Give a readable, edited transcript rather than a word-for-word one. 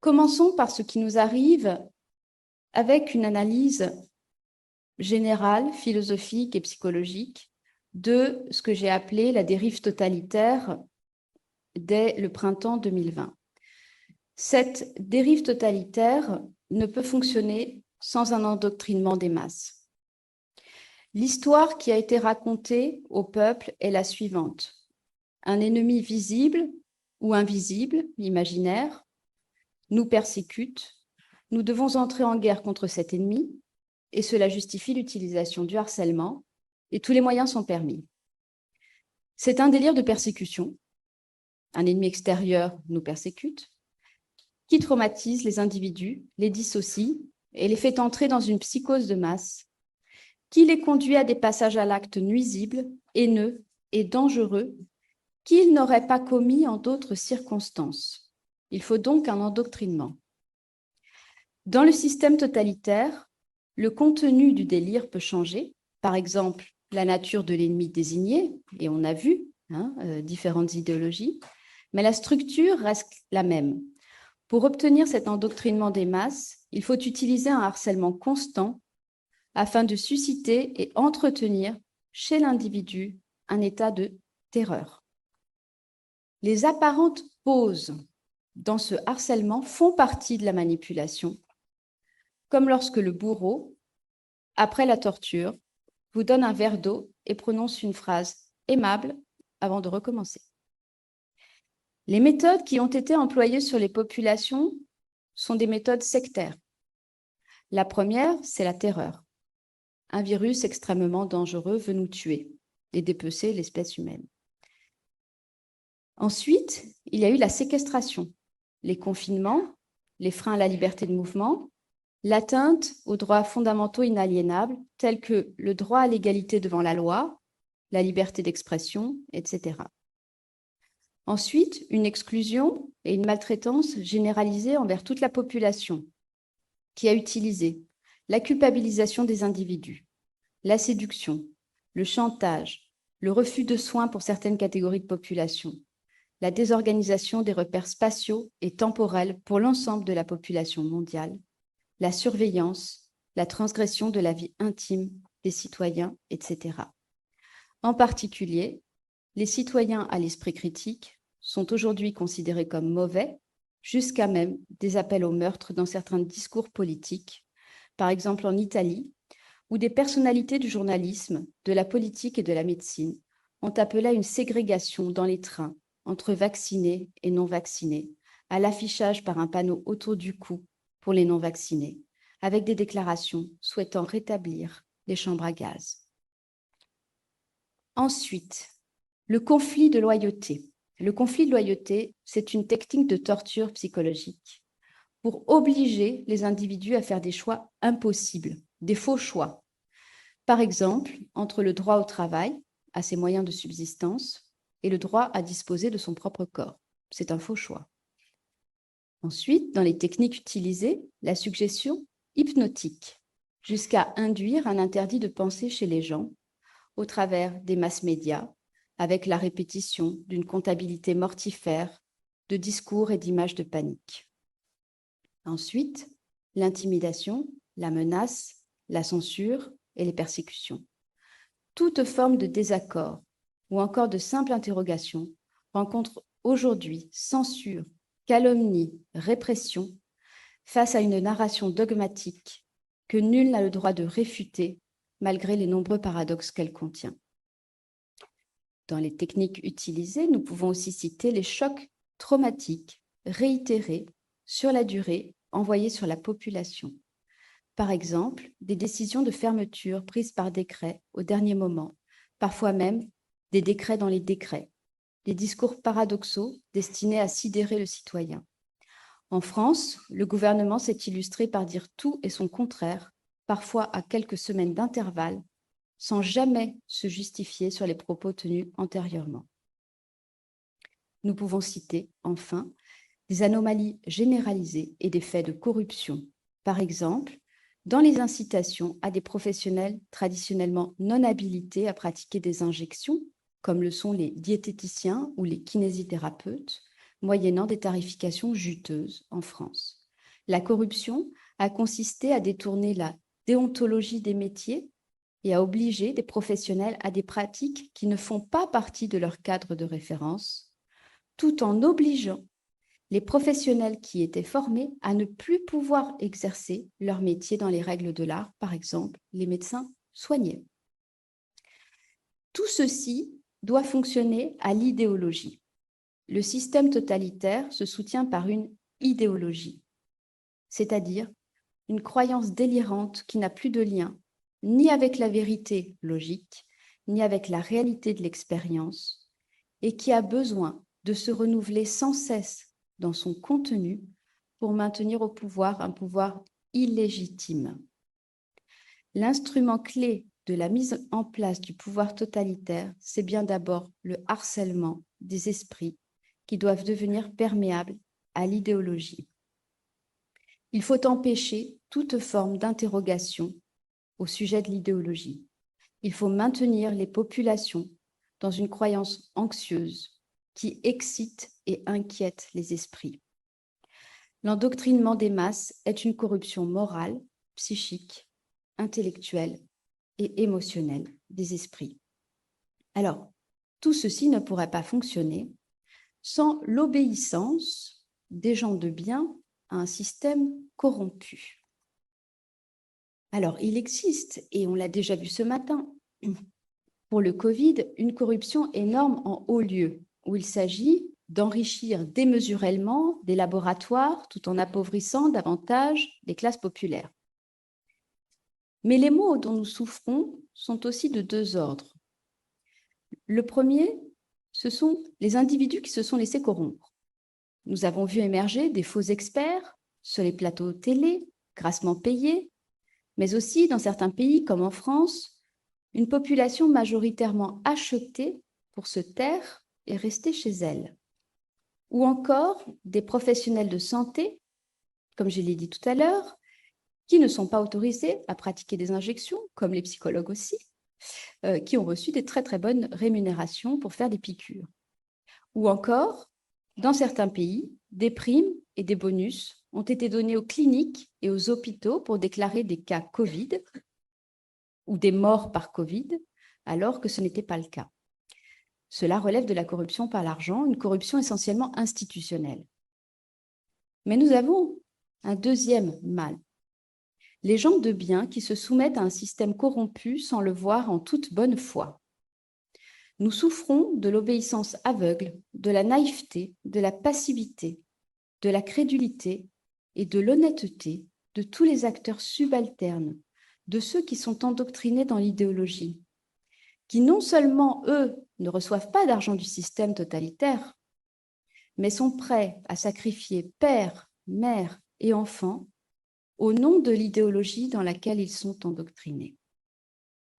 Commençons par ce qui nous arrive avec une analyse générale, philosophique et psychologique de ce que j'ai appelé la dérive totalitaire dès le printemps 2020. Cette dérive totalitaire ne peut fonctionner sans un endoctrinement des masses. L'histoire qui a été racontée au peuple est la suivante. Un ennemi visible ou invisible, imaginaire, nous persécute. Nous devons entrer en guerre contre cet ennemi et cela justifie l'utilisation du harcèlement et tous les moyens sont permis. C'est un délire de persécution. Un ennemi extérieur nous persécute, qui traumatise les individus, les dissocie et les fait entrer dans une psychose de masse, qui les conduit à des passages à l'acte nuisibles, haineux et dangereux qu'ils n'auraient pas commis en d'autres circonstances. Il faut donc un endoctrinement. Dans le système totalitaire, le contenu du délire peut changer. Par exemple, la nature de l'ennemi désigné, et on a vu différentes idéologies, mais la structure reste la même. Pour obtenir cet endoctrinement des masses, il faut utiliser un harcèlement constant afin de susciter et entretenir chez l'individu un état de terreur. Les apparentes pauses dans ce harcèlement font partie de la manipulation, comme lorsque le bourreau, après la torture, vous donne un verre d'eau et prononce une phrase aimable avant de recommencer. Les méthodes qui ont été employées sur les populations sont des méthodes sectaires. La première, c'est la terreur. Un virus extrêmement dangereux veut nous tuer et dépecer l'espèce humaine. Ensuite, il y a eu la séquestration, les confinements, les freins à la liberté de mouvement, l'atteinte aux droits fondamentaux inaliénables tels que le droit à l'égalité devant la loi, la liberté d'expression, etc. Ensuite, une exclusion et une maltraitance généralisée envers toute la population qui a utilisé la culpabilisation des individus, la séduction, le chantage, le refus de soins pour certaines catégories de population, la désorganisation des repères spatiaux et temporels pour l'ensemble de la population mondiale, la surveillance, la transgression de la vie intime des citoyens, etc. En particulier, les citoyens à l'esprit critique sont aujourd'hui considérés comme mauvais, jusqu'à même des appels au meurtre dans certains discours politiques, par exemple en Italie, où des personnalités du journalisme, de la politique et de la médecine ont appelé à une ségrégation dans les trains entre vaccinés et non-vaccinés, à l'affichage par un panneau autour du cou pour les non-vaccinés, avec des déclarations souhaitant rétablir les chambres à gaz. Ensuite, le conflit de loyauté. Le conflit de loyauté, c'est une technique de torture psychologique pour obliger les individus à faire des choix impossibles, des faux choix. Par exemple, entre le droit au travail, à ses moyens de subsistance, et le droit à disposer de son propre corps. C'est un faux choix. Ensuite, dans les techniques utilisées, la suggestion hypnotique, jusqu'à induire un interdit de pensée chez les gens au travers des masses médias, avec la répétition d'une comptabilité mortifère de discours et d'images de panique. Ensuite, l'intimidation, la menace, la censure et les persécutions. Toute forme de désaccord ou encore de simple interrogation rencontre aujourd'hui censure, calomnie, répression face à une narration dogmatique que nul n'a le droit de réfuter malgré les nombreux paradoxes qu'elle contient. Dans les techniques utilisées, nous pouvons aussi citer les chocs traumatiques réitérés sur la durée envoyés sur la population. Par exemple, des décisions de fermeture prises par décret au dernier moment, parfois même des décrets dans les décrets, des discours paradoxaux destinés à sidérer le citoyen. En France, le gouvernement s'est illustré par dire tout et son contraire, parfois à quelques semaines d'intervalle, sans jamais se justifier sur les propos tenus antérieurement. Nous pouvons citer, enfin, des anomalies généralisées et des faits de corruption. Par exemple, dans les incitations à des professionnels traditionnellement non habilités à pratiquer des injections, comme le sont les diététiciens ou les kinésithérapeutes, moyennant des tarifications juteuses en France. La corruption a consisté à détourner la déontologie des métiers et à obliger des professionnels à des pratiques qui ne font pas partie de leur cadre de référence, tout en obligeant les professionnels qui étaient formés à ne plus pouvoir exercer leur métier dans les règles de l'art, par exemple les médecins soignaient. Tout ceci doit fonctionner à l'idéologie. Le système totalitaire se soutient par une idéologie, c'est-à-dire une croyance délirante qui n'a plus de lien ni avec la vérité logique, ni avec la réalité de l'expérience, et qui a besoin de se renouveler sans cesse dans son contenu pour maintenir au pouvoir un pouvoir illégitime. L'instrument clé de la mise en place du pouvoir totalitaire, c'est bien d'abord le harcèlement des esprits qui doivent devenir perméables à l'idéologie. Il faut empêcher toute forme d'interrogation au sujet de l'idéologie. Il faut maintenir les populations dans une croyance anxieuse qui excite et inquiète les esprits. L'endoctrinement des masses est une corruption morale, psychique, intellectuelle et émotionnelle des esprits. Alors, tout ceci ne pourrait pas fonctionner sans l'obéissance des gens de bien à un système corrompu. Alors, il existe, et on l'a déjà vu ce matin, pour le Covid, une corruption énorme en haut lieu, où il s'agit d'enrichir démesurément des laboratoires tout en appauvrissant davantage les classes populaires. Mais les maux dont nous souffrons sont aussi de deux ordres. Le premier, ce sont les individus qui se sont laissés corrompre. Nous avons vu émerger des faux experts sur les plateaux télé, grassement payés, mais aussi dans certains pays comme en France, une population majoritairement achetée pour se taire et rester chez elle. Ou encore des professionnels de santé, comme je l'ai dit tout à l'heure, qui ne sont pas autorisés à pratiquer des injections, comme les psychologues aussi, qui ont reçu des très très bonnes rémunérations pour faire des piqûres. Ou encore, dans certains pays, des primes et des bonus ont été donnés aux cliniques et aux hôpitaux pour déclarer des cas Covid ou des morts par Covid, alors que ce n'était pas le cas. Cela relève de la corruption par l'argent, une corruption essentiellement institutionnelle. Mais nous avons un deuxième mal. Les gens de bien qui se soumettent à un système corrompu sans le voir en toute bonne foi. Nous souffrons de l'obéissance aveugle, de la naïveté, de la passivité, de la crédulité et de l'honnêteté de tous les acteurs subalternes, de ceux qui sont endoctrinés dans l'idéologie, qui non seulement, eux, ne reçoivent pas d'argent du système totalitaire, mais sont prêts à sacrifier père, mère et enfants au nom de l'idéologie dans laquelle ils sont endoctrinés.